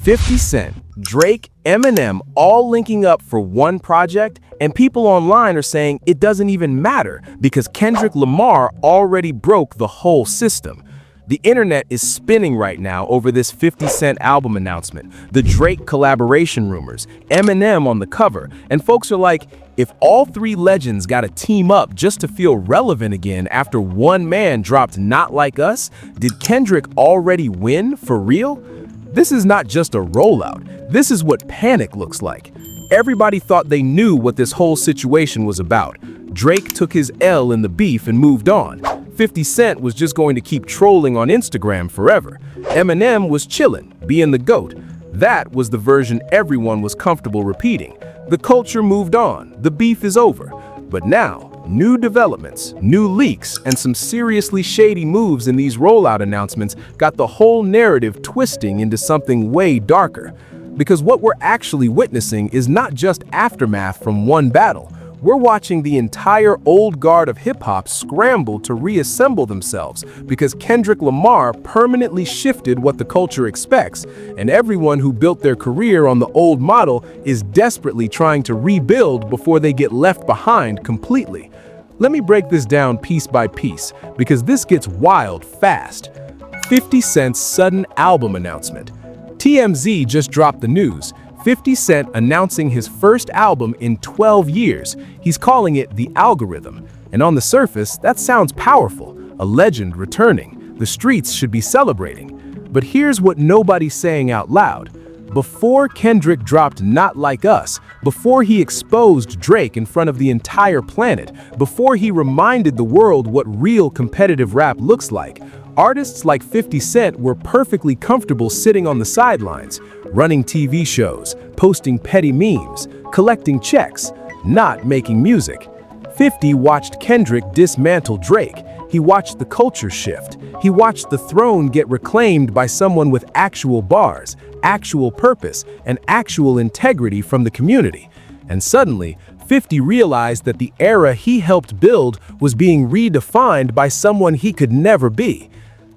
50 Cent, Drake, Eminem all linking up for one project, and people online are saying it doesn't even matter because Kendrick Lamar already broke the whole system. The internet is spinning right now over this 50 Cent album announcement, the Drake collaboration rumors, Eminem on the cover, and folks are like, if all three legends gotta team up just to feel relevant again after one man dropped Not Like Us, did Kendrick already win for real? This is not just a rollout, this is what panic looks like. Everybody thought they knew what this whole situation was about. Drake took his L in the beef and moved on. 50 Cent was just going to keep trolling on Instagram forever. Eminem was chillin', being the GOAT. That was the version everyone was comfortable repeating. The culture moved on, the beef is over. But now, new developments, new leaks, and some seriously shady moves in these rollout announcements got the whole narrative twisting into something way darker. Because what we're actually witnessing is not just aftermath from one battle. We're watching the entire old guard of hip-hop scramble to reassemble themselves because Kendrick Lamar permanently shifted what the culture expects, and everyone who built their career on the old model is desperately trying to rebuild before they get left behind completely. Let me break this down piece by piece because this gets wild fast. 50 Cent's sudden album announcement. TMZ just dropped the news. 50 Cent announcing his first album in 12 years. He's calling it The Algorithm. And on the surface, that sounds powerful. A legend returning. The streets should be celebrating. But here's what nobody's saying out loud. Before Kendrick dropped Not Like Us, before he exposed Drake in front of the entire planet, before he reminded the world what real competitive rap looks like, artists like 50 Cent were perfectly comfortable sitting on the sidelines, running TV shows, posting petty memes, collecting checks, not making music. 50 watched Kendrick dismantle Drake. He watched the culture shift. He watched the throne get reclaimed by someone with actual bars, actual purpose, and actual integrity from the community. And suddenly, 50 realized that the era he helped build was being redefined by someone he could never be.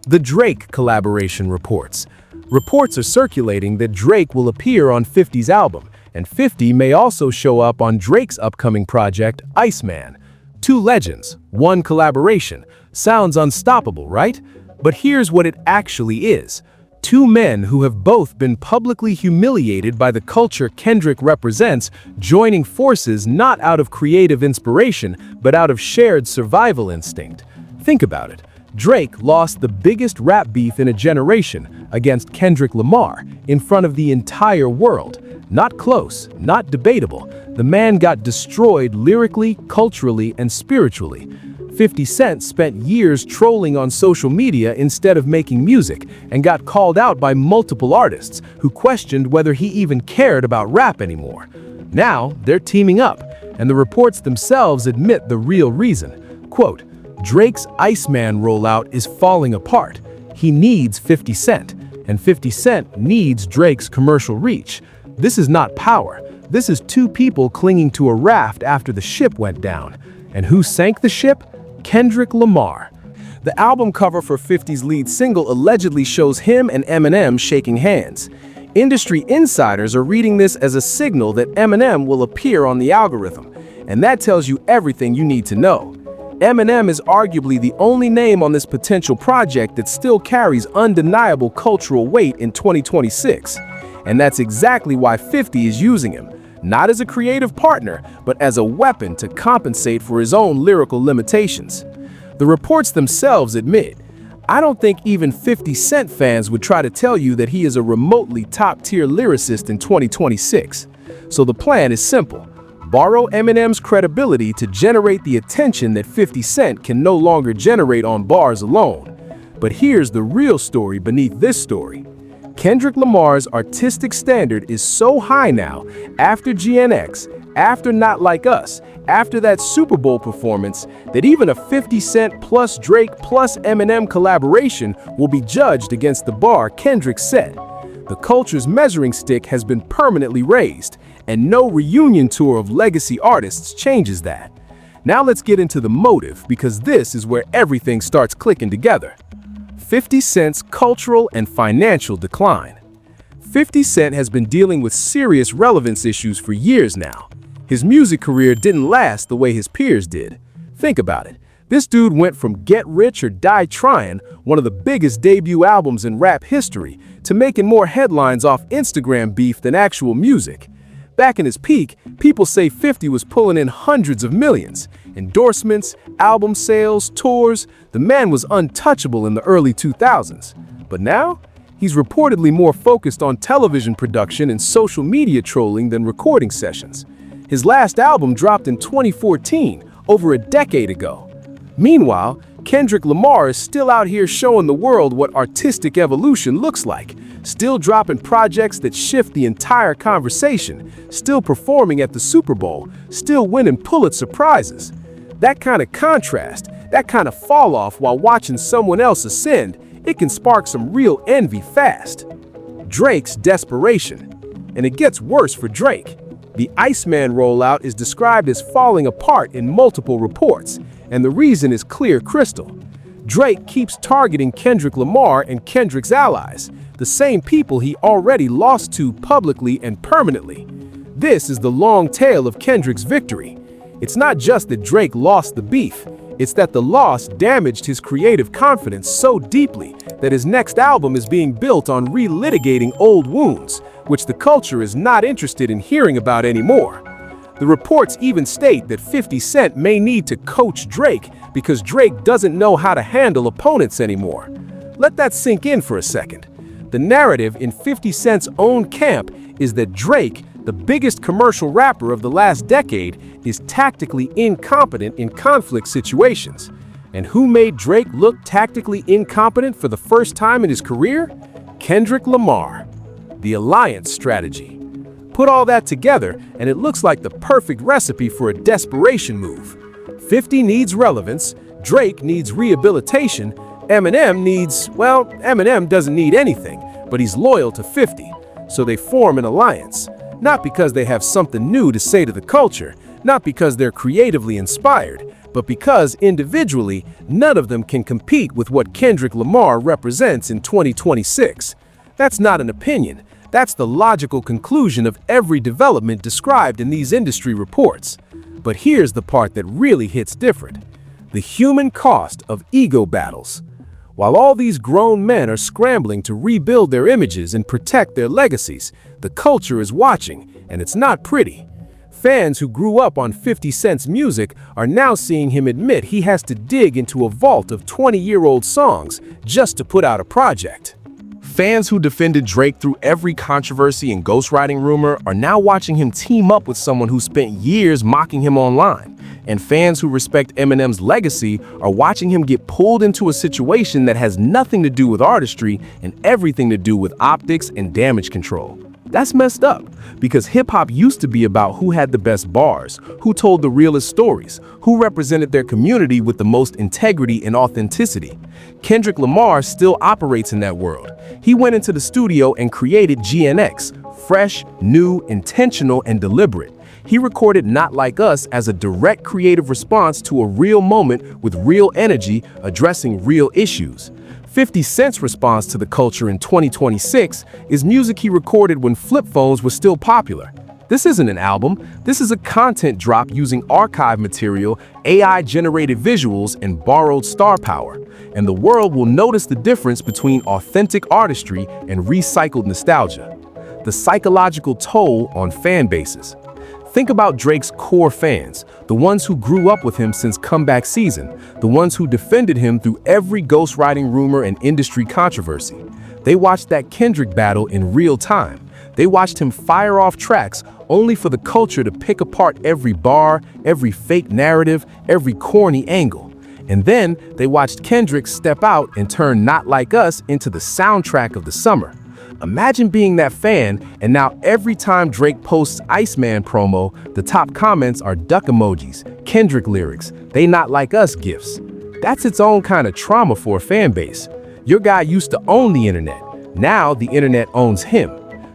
The Drake collaboration reports. Reports are circulating that Drake will appear on 50's album, and 50 may also show up on Drake's upcoming project, Iceman. Two legends, one collaboration. Sounds unstoppable, right? But here's what it actually is. Two men who have both been publicly humiliated by the culture Kendrick represents, joining forces not out of creative inspiration, but out of shared survival instinct. Think about it. Drake lost the biggest rap beef in a generation against Kendrick Lamar in front of the entire world. Not close, not debatable. The man got destroyed lyrically, culturally, and spiritually. 50 Cent spent years trolling on social media instead of making music and got called out by multiple artists who questioned whether he even cared about rap anymore. Now, they're teaming up, and the reports themselves admit the real reason. Quote, Drake's Iceman rollout is falling apart. He needs 50 Cent, and 50 Cent needs Drake's commercial reach. This is not power. This is two people clinging to a raft after the ship went down. And who sank the ship? Kendrick Lamar. The album cover for 50's lead single allegedly shows him and Eminem shaking hands. Industry insiders are reading this as a signal that Eminem will appear on the algorithm, and that tells you everything you need to know. Eminem is arguably the only name on this potential project that still carries undeniable cultural weight in 2026. And that's exactly why 50 is using him, not as a creative partner, but as a weapon to compensate for his own lyrical limitations. The reports themselves admit, I don't think even 50 Cent fans would try to tell you that he is a remotely top-tier lyricist in 2026. So the plan is simple. Borrow Eminem's credibility to generate the attention that 50 Cent can no longer generate on bars alone. But here's the real story beneath this story. Kendrick Lamar's artistic standard is so high now, after GNX, after Not Like Us, after that Super Bowl performance, that even a 50 Cent plus Drake plus Eminem collaboration will be judged against the bar Kendrick set. The culture's measuring stick has been permanently raised, and no reunion tour of legacy artists changes that. Now let's get into the motive, because this is where everything starts clicking together. 50 Cent's cultural and financial decline. 50 Cent has been dealing with serious relevance issues for years now. His music career didn't last the way his peers did. Think about it. This dude went from Get Rich or Die Tryin', one of the biggest debut albums in rap history, to making more headlines off Instagram beef than actual music. Back in his peak, people say 50 was pulling in hundreds of millions. Endorsements, album sales, tours, the man was untouchable in the early 2000s. But now, he's reportedly more focused on television production and social media trolling than recording sessions. His last album dropped in 2014, over a decade ago. Meanwhile, Kendrick Lamar is still out here showing the world what artistic evolution looks like, still dropping projects that shift the entire conversation, still performing at the Super Bowl, still winning Pulitzer Prizes. That kind of contrast, that kind of fall off while watching someone else ascend, it can spark some real envy fast. Drake's desperation. And it gets worse for Drake. The Iceman rollout is described as falling apart in multiple reports, and the reason is clear crystal. Drake keeps targeting Kendrick Lamar and Kendrick's allies, the same people he already lost to publicly and permanently. This is the long tale of Kendrick's victory. It's not just that Drake lost the beef, it's that the loss damaged his creative confidence so deeply that his next album is being built on relitigating old wounds, which the culture is not interested in hearing about anymore. The reports even state that 50 Cent may need to coach Drake because Drake doesn't know how to handle opponents anymore. Let that sink in for a second. The narrative in 50 Cent's own camp is that Drake, the biggest commercial rapper of the last decade, is tactically incompetent in conflict situations. And who made Drake look tactically incompetent for the first time in his career? Kendrick Lamar. The alliance strategy. Put all that together, and it looks like the perfect recipe for a desperation move. 50 needs relevance, Drake needs rehabilitation, Eminem doesn't need anything, but he's loyal to 50, so they form an alliance. Not because they have something new to say to the culture, not because they're creatively inspired, but because individually, none of them can compete with what Kendrick Lamar represents in 2026. That's not an opinion. That's the logical conclusion of every development described in these industry reports. But here's the part that really hits different. The human cost of ego battles. While all these grown men are scrambling to rebuild their images and protect their legacies, the culture is watching, and it's not pretty. Fans who grew up on 50 Cent's music are now seeing him admit he has to dig into a vault of 20-year-old songs just to put out a project. Fans who defended Drake through every controversy and ghostwriting rumor are now watching him team up with someone who spent years mocking him online. And fans who respect Eminem's legacy are watching him get pulled into a situation that has nothing to do with artistry and everything to do with optics and damage control. That's messed up, because hip-hop used to be about who had the best bars, who told the realest stories, who represented their community with the most integrity and authenticity. Kendrick Lamar still operates in that world. He went into the studio and created GNX, fresh, new, intentional, and deliberate. He recorded Not Like Us as a direct creative response to a real moment with real energy addressing real issues. 50 Cent's response to the culture in 2026 is music he recorded when flip phones were still popular. This isn't an album, this is a content drop using archive material, AI-generated visuals, and borrowed star power. And the world will notice the difference between authentic artistry and recycled nostalgia. The psychological toll on fan bases. Think about Drake's core fans, the ones who grew up with him since comeback season, the ones who defended him through every ghostwriting rumor and industry controversy. They watched that Kendrick battle in real time. They watched him fire off tracks only for the culture to pick apart every bar, every fake narrative, every corny angle. And then they watched Kendrick step out and turn Not Like Us into the soundtrack of the summer. Imagine being that fan, and now every time Drake posts Iceman promo, the top comments are duck emojis, Kendrick lyrics, they not like us gifs. That's its own kind of trauma for a fan base. Your guy used to own the internet. Now the internet owns him.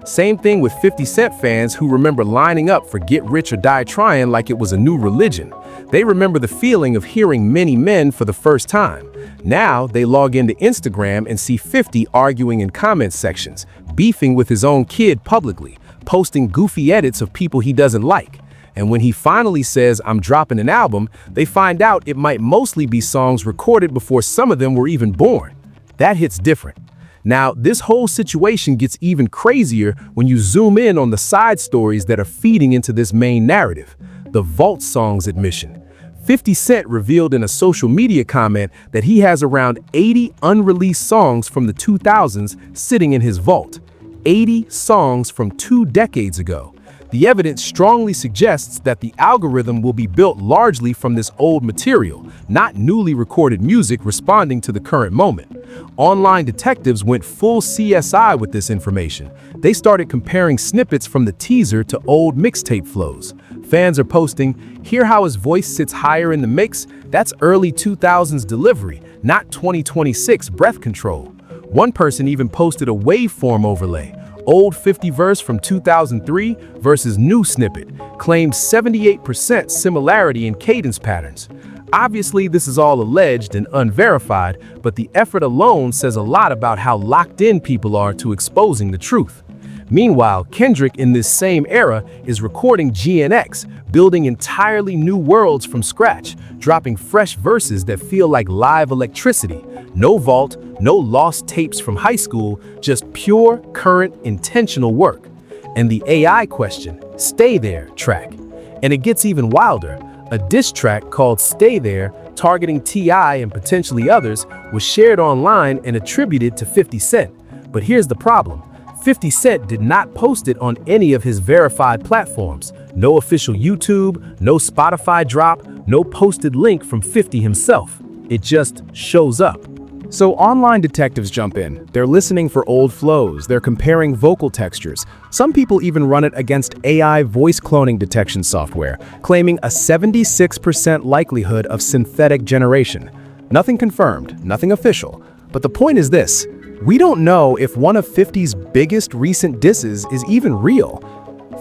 Same thing with 50 Cent fans who remember lining up for Get Rich or Die Tryin' like it was a new religion. They remember the feeling of hearing many men for the first time. Now they log into Instagram and see 50 arguing in comment sections, beefing with his own kid publicly, posting goofy edits of people he doesn't like. And when he finally says, "I'm dropping an album," they find out it might mostly be songs recorded before some of them were even born. That hits different. Now, this whole situation gets even crazier when you zoom in on the side stories that are feeding into this main narrative. The Vault Songs admission. 50 Cent revealed in a social media comment that he has around 80 unreleased songs from the 2000s sitting in his vault. 80 songs from 2 decades ago. The evidence strongly suggests that the algorithm will be built largely from this old material, not newly recorded music responding to the current moment. Online detectives went full CSI with this information. They started comparing snippets from the teaser to old mixtape flows. Fans are posting, "Hear how his voice sits higher in the mix? That's early 2000s delivery, not 2026 breath control." One person even posted a waveform overlay. Old 50 verse from 2003 versus new snippet, claimed 78% similarity in cadence patterns. Obviously, this is all alleged and unverified, but the effort alone says a lot about how locked in people are to exposing the truth. Meanwhile, Kendrick in this same era is recording GNX, building entirely new worlds from scratch, dropping fresh verses that feel like live electricity. No vault, no lost tapes from high school, just pure, current, intentional work. And the AI question, Stay There track. And it gets even wilder. A diss track called Stay There, targeting T.I. and potentially others, was shared online and attributed to 50 Cent. But here's the problem. 50 Cent did not post it on any of his verified platforms. No official YouTube, no Spotify drop, no posted link from 50 himself. It just shows up. So online detectives jump in. They're listening for old flows. They're comparing vocal textures. Some people even run it against AI voice cloning detection software, claiming a 76% likelihood of synthetic generation. Nothing confirmed, nothing official. But the point is this. We don't know if one of 50's biggest recent disses is even real.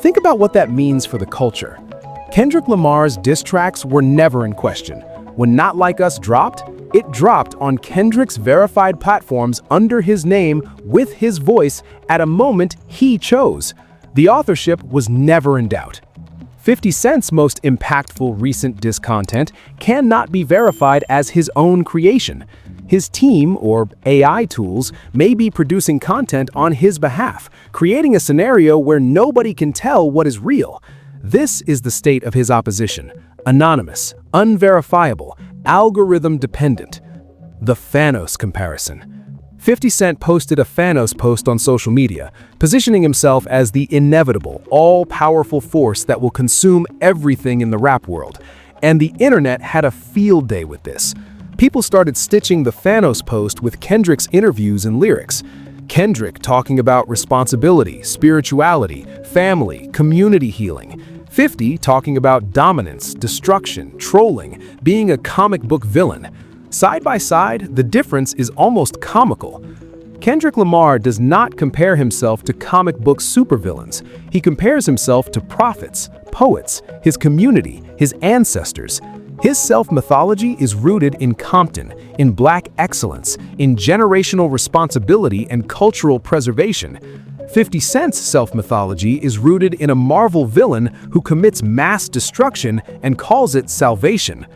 Think about what that means for the culture. Kendrick Lamar's diss tracks were never in question. When Not Like Us dropped, it dropped on Kendrick's verified platforms under his name with his voice at a moment he chose. The authorship was never in doubt. 50 Cent's most impactful recent diss content cannot be verified as his own creation. His team, or AI tools, may be producing content on his behalf, creating a scenario where nobody can tell what is real. This is the state of his opposition. Anonymous, unverifiable, algorithm-dependent. The Thanos comparison. 50 Cent posted a Thanos post on social media, positioning himself as the inevitable, all-powerful force that will consume everything in the rap world. And the internet had a field day with this. People started stitching the Thanos post with Kendrick's interviews and lyrics. Kendrick talking about responsibility, spirituality, family, community healing. 50 talking about dominance, destruction, trolling, being a comic book villain. Side by side, the difference is almost comical. Kendrick Lamar does not compare himself to comic book supervillains. He compares himself to prophets, poets, his community, his ancestors. His self-mythology is rooted in Compton, in Black excellence, in generational responsibility and cultural preservation. 50 Cent's self-mythology is rooted in a Marvel villain who commits mass destruction and calls it salvation.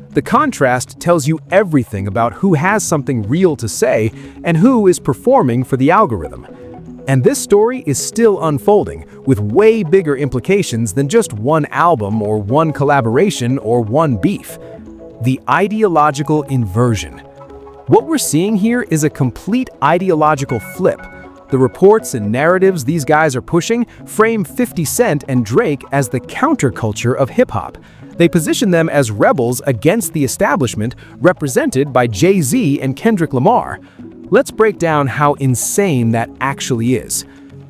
The contrast tells you everything about who has something real to say and who is performing for the algorithm. And this story is still unfolding, with way bigger implications than just one album or one collaboration or one beef. The ideological inversion. What we're seeing here is a complete ideological flip. The reports and narratives these guys are pushing frame 50 Cent and Drake as the counterculture of hip-hop. They position them as rebels against the establishment, represented by Jay-Z and Kendrick Lamar. Let's break down how insane that actually is.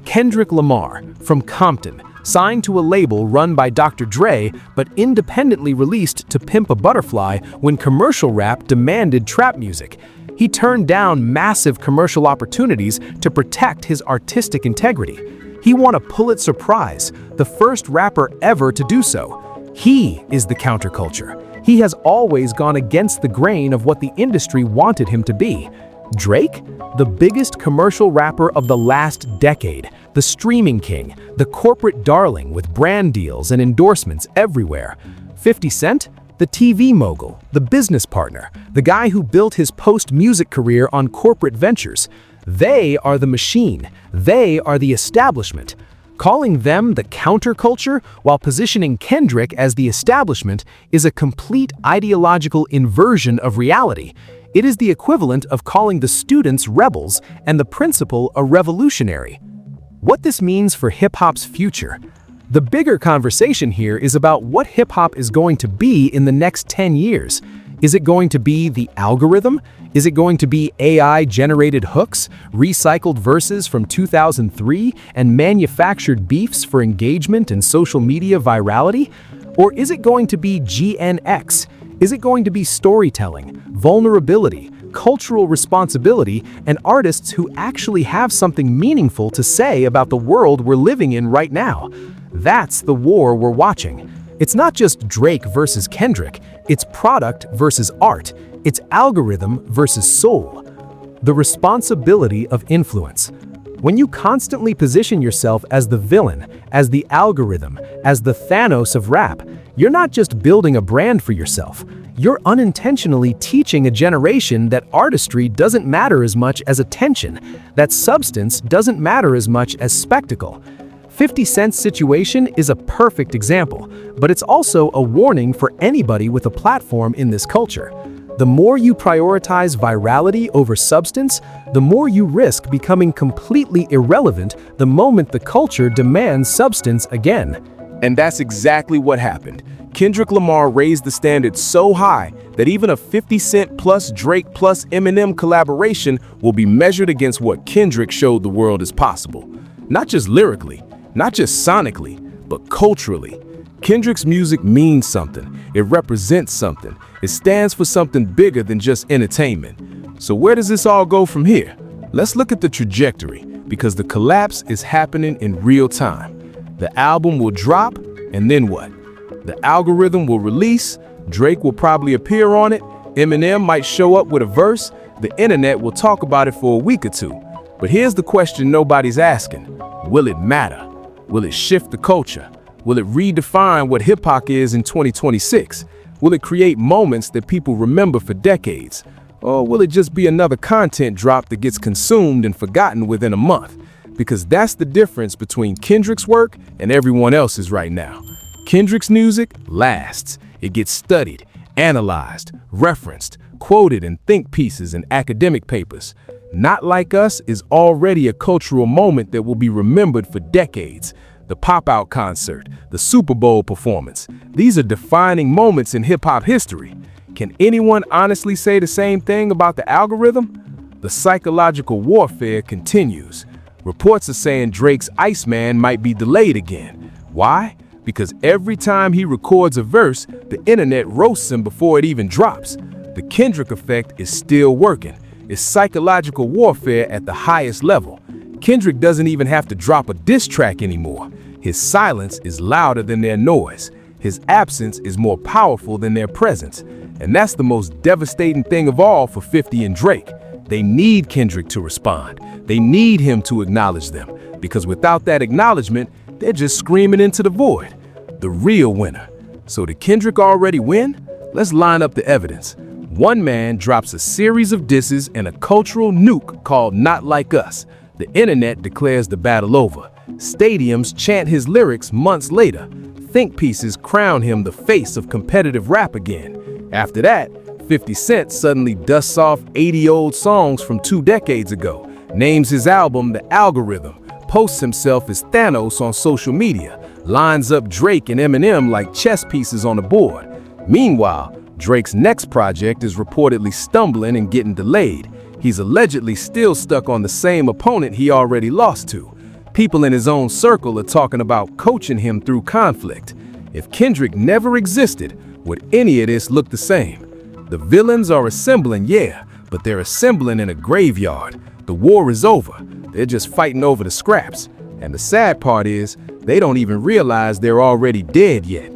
Kendrick Lamar, from Compton, signed to a label run by Dr. Dre, but independently released to pimp a butterfly when commercial rap demanded trap music. He turned down massive commercial opportunities to protect his artistic integrity. He won a Pulitzer Prize, the first rapper ever to do so. He is the counterculture. He has always gone against the grain of what the industry wanted him to be. Drake? The biggest commercial rapper of the last decade, the streaming king, the corporate darling with brand deals and endorsements everywhere. 50 Cent? The TV mogul, the business partner, the guy who built his post-music career on corporate ventures. They are the machine. They are the establishment. Calling them the counterculture while positioning Kendrick as the establishment is a complete ideological inversion of reality. It is the equivalent of calling the students rebels and the principal a revolutionary. What this means for hip-hop's future. The bigger conversation here is about what hip-hop is going to be in the next 10 years. Is it going to be the algorithm? Is it going to be AI-generated hooks, recycled verses from 2003, and manufactured beefs for engagement and social media virality? Or is it going to be Gen X? Is it going to be storytelling, vulnerability, cultural responsibility, and artists who actually have something meaningful to say about the world we're living in right now? That's the war we're watching. It's not just Drake versus Kendrick, it's product versus art, it's algorithm versus soul. The responsibility of influence. When you constantly position yourself as the villain, as the algorithm, as the Thanos of rap, you're not just building a brand for yourself. You're unintentionally teaching a generation that artistry doesn't matter as much as attention, that substance doesn't matter as much as spectacle. 50 Cent's situation is a perfect example, but it's also a warning for anybody with a platform in this culture. The more you prioritize virality over substance, the more you risk becoming completely irrelevant the moment the culture demands substance again. And that's exactly what happened. Kendrick Lamar raised the standard so high that even a 50 Cent plus Drake plus Eminem collaboration will be measured against what Kendrick showed the world is possible. Not just lyrically, not just sonically, but culturally. Kendrick's music means something. It represents something. It stands for something bigger than just entertainment. So where does this all go from here? Let's look at the trajectory, because the collapse is happening in real time. The album will drop, and then what? The algorithm will release, Drake will probably appear on it, Eminem might show up with a verse, the internet will talk about it for a week or two. But here's the question nobody's asking. Will it matter? Will it shift the culture? Will it redefine what hip-hop is in 2026? Will it create moments that people remember for decades? Or will it just be another content drop that gets consumed and forgotten within a month? Because that's the difference between Kendrick's work and everyone else's right now. Kendrick's music lasts. It gets studied, analyzed, referenced, quoted in think pieces and academic papers. Not Like Us is already a cultural moment that will be remembered for decades. The pop-out concert, the Super Bowl performance. These are defining moments in hip-hop history. Can anyone honestly say the same thing about the algorithm? The psychological warfare continues. Reports are saying Drake's Iceman might be delayed again. Why? Because every time he records a verse, the internet roasts him before it even drops. The Kendrick effect is still working. It's psychological warfare at the highest level. Kendrick doesn't even have to drop a diss track anymore. His silence is louder than their noise. His absence is more powerful than their presence. And that's the most devastating thing of all for 50 and Drake. They need Kendrick to respond. They need him to acknowledge them, because without that acknowledgement, they're just screaming into the void. The real winner. So did Kendrick already win? Let's line up the evidence. One man drops a series of disses and a cultural nuke called Not Like Us. The internet declares the battle over. Stadiums chant his lyrics months later. Think pieces crown him the face of competitive rap again. After that, 50 Cent suddenly dusts off 80 old songs from 2 decades ago, names his album The Algorithm, posts himself as Thanos on social media, lines up Drake and Eminem like chess pieces on a board. Meanwhile, Drake's next project is reportedly stumbling and getting delayed. He's allegedly still stuck on the same opponent he already lost to. People in his own circle are talking about coaching him through conflict. If Kendrick never existed, would any of this look the same? The villains are assembling, yeah, but they're assembling in a graveyard. The war is over. They're just fighting over the scraps. And the sad part is, they don't even realize they're already dead yet.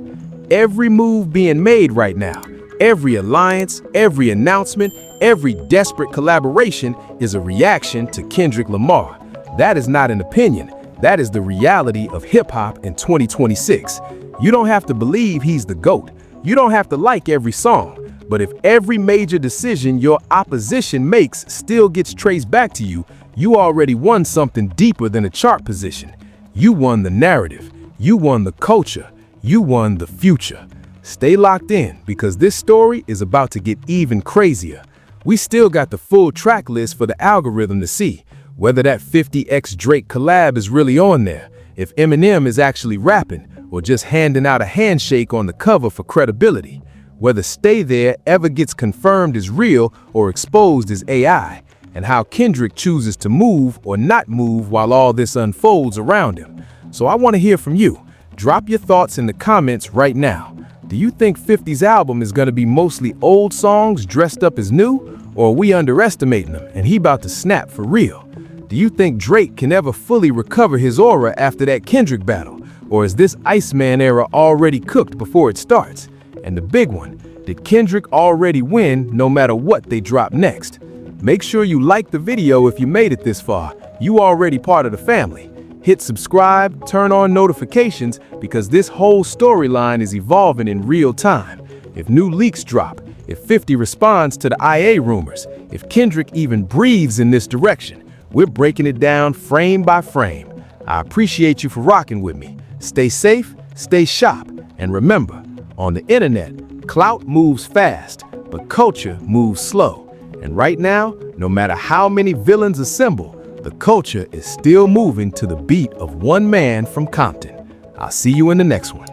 Every move being made right now, every alliance, every announcement, every desperate collaboration is a reaction to Kendrick Lamar. That is not an opinion. That is the reality of hip-hop in 2026. You don't have to believe he's the GOAT. You don't have to like every song. But if every major decision your opposition makes still gets traced back to you, you already won something deeper than a chart position. You won the narrative. You won the culture. You won the future. Stay locked in because this story is about to get even crazier. We still got the full track list for the algorithm to see, whether that 50x Drake collab is really on there, if Eminem is actually rapping, or just handing out a handshake on the cover for credibility, whether Stay There ever gets confirmed as real or exposed as AI, and how Kendrick chooses to move or not move while all this unfolds around him. So I want to hear from you. Drop your thoughts in the comments right now. Do you think 50's album is going to be mostly old songs dressed up as new, or are we underestimating him and he about to snap for real? Do you think Drake can ever fully recover his aura after that Kendrick battle, or is this Iceman era already cooked before it starts? And the big one, did Kendrick already win no matter what they drop next? Make sure you like the video if you made it this far. You already part of the family. Hit subscribe, turn on notifications, because this whole storyline is evolving in real time. If new leaks drop, if 50 responds to the IA rumors, if Kendrick even breathes in this direction, we're breaking it down frame by frame. I appreciate you for rocking with me. Stay safe, stay sharp, and remember, on the internet, clout moves fast, but culture moves slow. And right now, no matter how many villains assemble, the culture is still moving to the beat of one man from Compton. I'll see you in the next one.